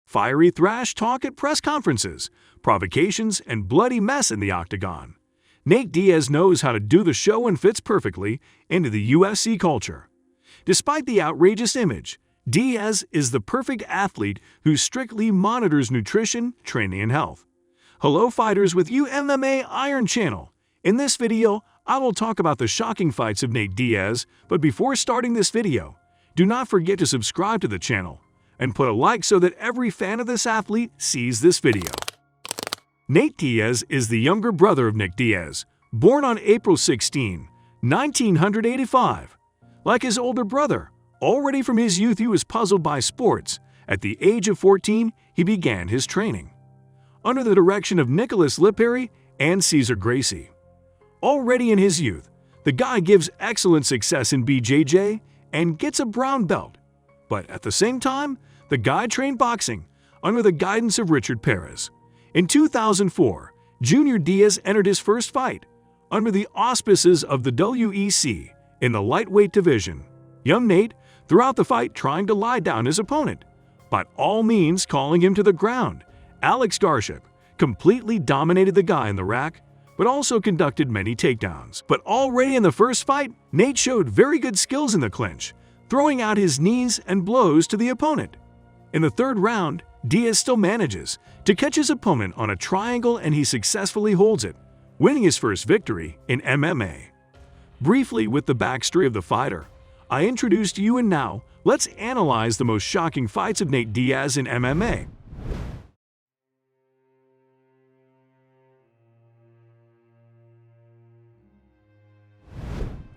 fiery thrash talk at press conferences, provocations, and bloody mess in the octagon. Nate Diaz knows how to do the show and fits perfectly into the UFC culture. Despite the outrageous image, Diaz is the perfect athlete who strictly monitors nutrition, training, and health. Hello fighters, with you MMA Iron Channel. In this video, I will talk about the shocking fights of Nate Diaz, but before starting this video, do not forget to subscribe to the channel and put a like so that every fan of this athlete sees this video. Nate Diaz is the younger brother of Nick Diaz, born on April 16, 1985. Like his older brother, already from his youth he was puzzled by sports. At the age of 14, he began his training under the direction of Nicholas Lipari and Cesar Gracie. Already in his youth, the guy gives excellent success in BJJ and gets a brown belt. But at the same time, the guy trained boxing under the guidance of Richard Pettis. In 2004, Junior Diaz entered his first fight under the auspices of the WEC in the lightweight division. Young Nate, throughout the fight, trying to lie down his opponent, by all means calling him to the ground. Alex Garship completely dominated the guy in the rack, but also conducted many takedowns. But already in the first fight, Nate showed very good skills in the clinch, throwing out his knees and blows to the opponent. In the third round, Diaz still manages to catch his opponent on a triangle and he successfully holds it, winning his first victory in MMA. Briefly, with the backstory of the fighter, I introduced you, and now let's analyze the most shocking fights of Nate Diaz in MMA.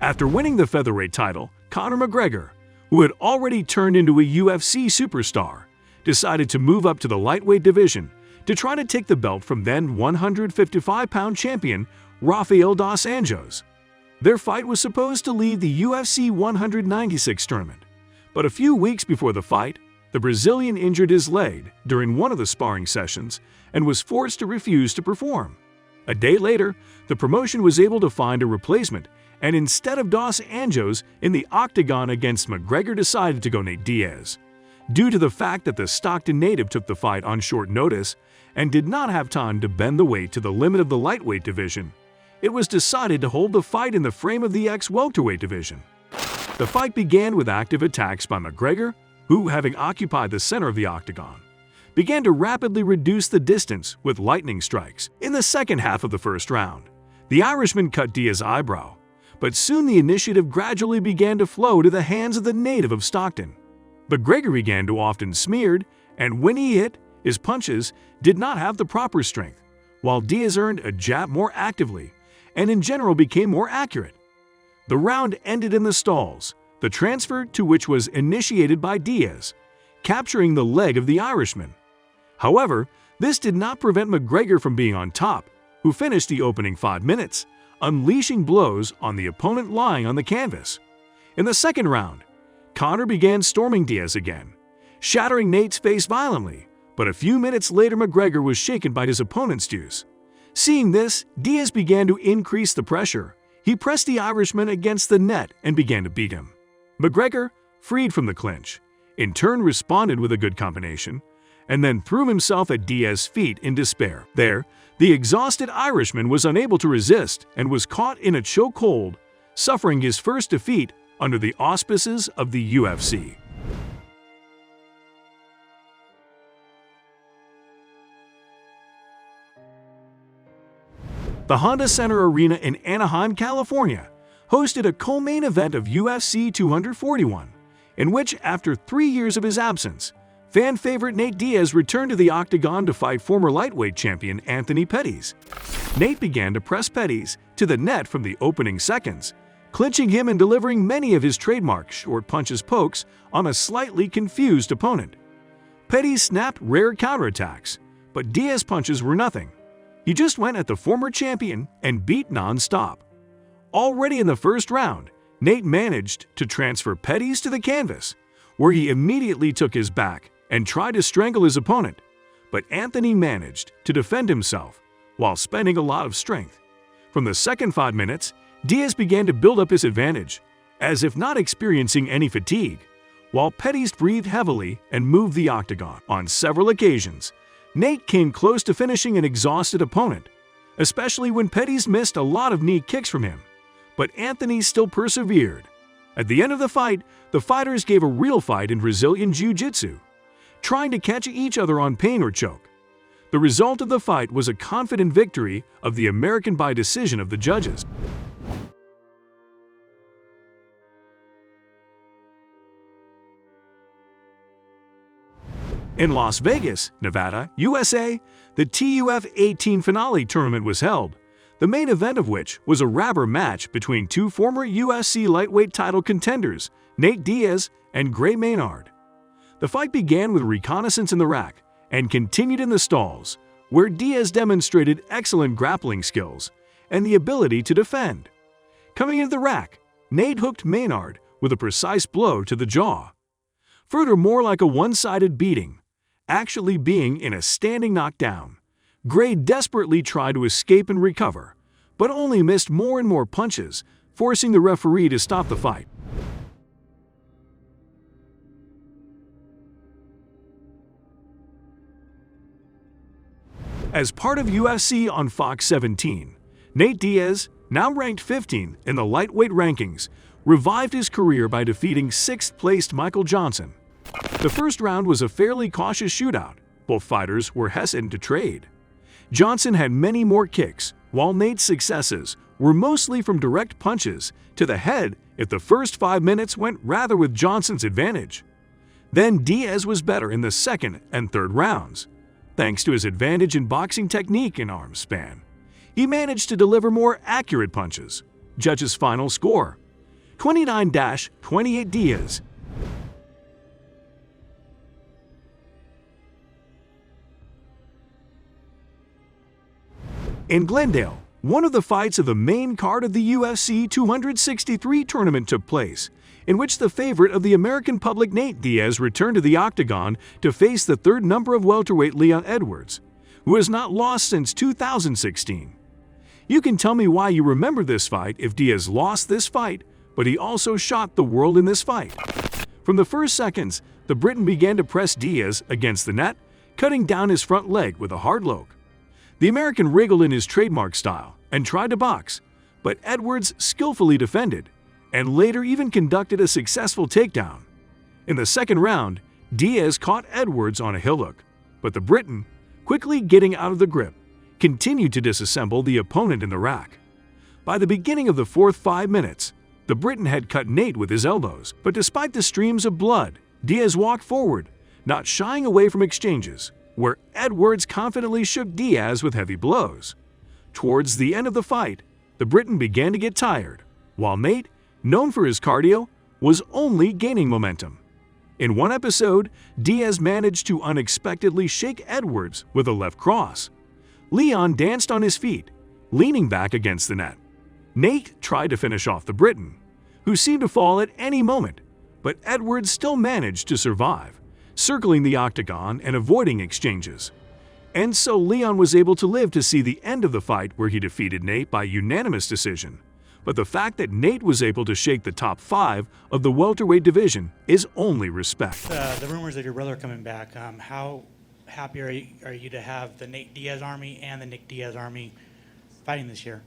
After winning the featherweight title, Conor McGregor, who had already turned into a UFC superstar, decided to move up to the lightweight division to try to take the belt from then 155-pound champion Rafael dos Anjos. Their fight was supposed to lead the UFC 196 tournament, but a few weeks before the fight, the Brazilian injured his leg during one of the sparring sessions and was forced to refuse to perform. A day later, the promotion was able to find a replacement, and instead of dos Anjos in the octagon against McGregor, decided to go Nate Diaz. Due to the fact that the Stockton native took the fight on short notice and did not have time to bend the weight to the limit of the lightweight division, it was decided to hold the fight in the frame of the ex-welterweight division. The fight began with active attacks by McGregor, who, having occupied the center of the octagon, began to rapidly reduce the distance with lightning strikes. In the second half of the first round, the Irishman cut Diaz's eyebrow, but soon the initiative gradually began to flow to the hands of the native of Stockton. McGregor began to often smeared, and when he hit, his punches did not have the proper strength, while Diaz earned a jab more actively and in general became more accurate. The round ended in the stalls, the transfer to which was initiated by Diaz, capturing the leg of the Irishman. However, this did not prevent McGregor from being on top, who finished the opening 5 minutes, unleashing blows on the opponent lying on the canvas. In the second round, Conor began storming Diaz again, shattering Nate's face violently, but a few minutes later McGregor was shaken by his opponent's juice. Seeing this, Diaz began to increase the pressure. He pressed the Irishman against the net and began to beat him. McGregor, freed from the clinch, in turn responded with a good combination, and then threw himself at Diaz's feet in despair. There, the exhausted Irishman was unable to resist and was caught in a chokehold, suffering his first defeat under the auspices of the UFC. The Honda Center Arena in Anaheim, California, hosted a co-main event of UFC 241, in which, after 3 years of his absence, fan favorite Nate Diaz returned to the octagon to fight former lightweight champion Anthony Pettis. Nate began to press Pettis to the net from the opening seconds, clinching him and delivering many of his trademark short punches pokes on a slightly confused opponent. Pettis snapped rare counterattacks, but Diaz's punches were nothing. He just went at the former champion and beat non-stop. Already in the first round, Nate managed to transfer Pettis to the canvas, where he immediately took his back and tried to strangle his opponent, but Anthony managed to defend himself while spending a lot of strength. From the second 5 minutes, Diaz began to build up his advantage, as if not experiencing any fatigue, while Pettis breathed heavily and moved the octagon. On several occasions, Nate came close to finishing an exhausted opponent, especially when Pettis missed a lot of knee kicks from him. But Anthony still persevered. At the end of the fight, the fighters gave a real fight in Brazilian Jiu-Jitsu, trying to catch each other on pain or choke. The result of the fight was a confident victory of the American by decision of the judges. In Las Vegas, Nevada, USA, the TUF 18 finale tournament was held, the main event of which was a rubber match between two former UFC lightweight title contenders, Nate Diaz and Gray Maynard. The fight began with reconnaissance in the rack and continued in the stalls, where Diaz demonstrated excellent grappling skills and the ability to defend. Coming into the rack, Nate hooked Maynard with a precise blow to the jaw. Furthermore, like a one-sided beating, actually being in a standing knockdown, Gray desperately tried to escape and recover, but only missed more and more punches, forcing the referee to stop the fight. As part of UFC on Fox 17, Nate Diaz, now ranked 15th in the lightweight rankings, revived his career by defeating 6th-placed Michael Johnson. The first round was a fairly cautious shootout. Both fighters were hesitant to trade. Johnson had many more kicks, while Nate's successes were mostly from direct punches to the head if the first 5 minutes went rather with Johnson's advantage. Then Diaz was better in the second and third rounds. Thanks to his advantage in boxing technique and arm span, he managed to deliver more accurate punches. Judges' final score: 29-28 Diaz. In Glendale, one of the fights of the main card of the UFC 263 tournament took place, in which the favorite of the American public Nate Diaz returned to the octagon to face the third number of welterweight Leon Edwards, who has not lost since 2016. You can tell me why you remember this fight if Diaz lost this fight, but he also shocked the world in this fight. From the first seconds, the Briton began to press Diaz against the net, cutting down his front leg with a hard loke. The American wriggled in his trademark style and tried to box, but Edwards skillfully defended, and later even conducted a successful takedown. In the second round, Diaz caught Edwards on a heel hook, but the Briton, quickly getting out of the grip, continued to disassemble the opponent in the rack. By the beginning of the fourth 5 minutes, the Briton had cut Nate with his elbows, but despite the streams of blood, Diaz walked forward, not shying away from exchanges, where Edwards confidently shook Diaz with heavy blows. Towards the end of the fight, the Briton began to get tired, while Nate, known for his cardio, was only gaining momentum. In one episode, Diaz managed to unexpectedly shake Edwards with a left cross. Leon danced on his feet, leaning back against the net. Nate tried to finish off the Briton, who seemed to fall at any moment, but Edwards still managed to survive, circling the octagon and avoiding exchanges. And so Leon was able to live to see the end of the fight, where he defeated Nate by unanimous decision. But the fact that Nate was able to shake the top 5 of the welterweight division is only respect. The rumors of your brother coming back, how happy are you to have the Nate Diaz Army and the Nick Diaz Army fighting this year?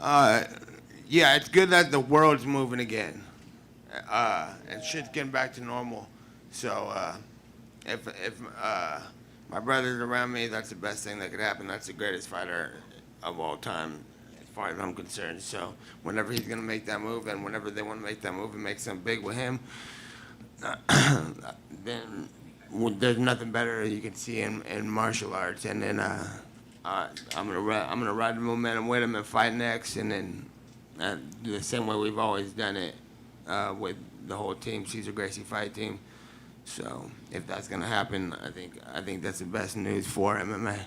Yeah, it's good that the world's moving again. And shit's getting back to normal. So if my brother's around me, that's the best thing that could happen. That's the greatest fighter of all time, as far as I'm concerned. So whenever he's going to make that move, and whenever they want to make that move and make something big with him, then there's nothing better you can see in martial arts. And then I'm gonna ride the momentum with him and fight next, and then do the same way we've always done it with the whole team, Cesar Gracie fight team. So if that's gonna happen, I think that's the best news for MMA.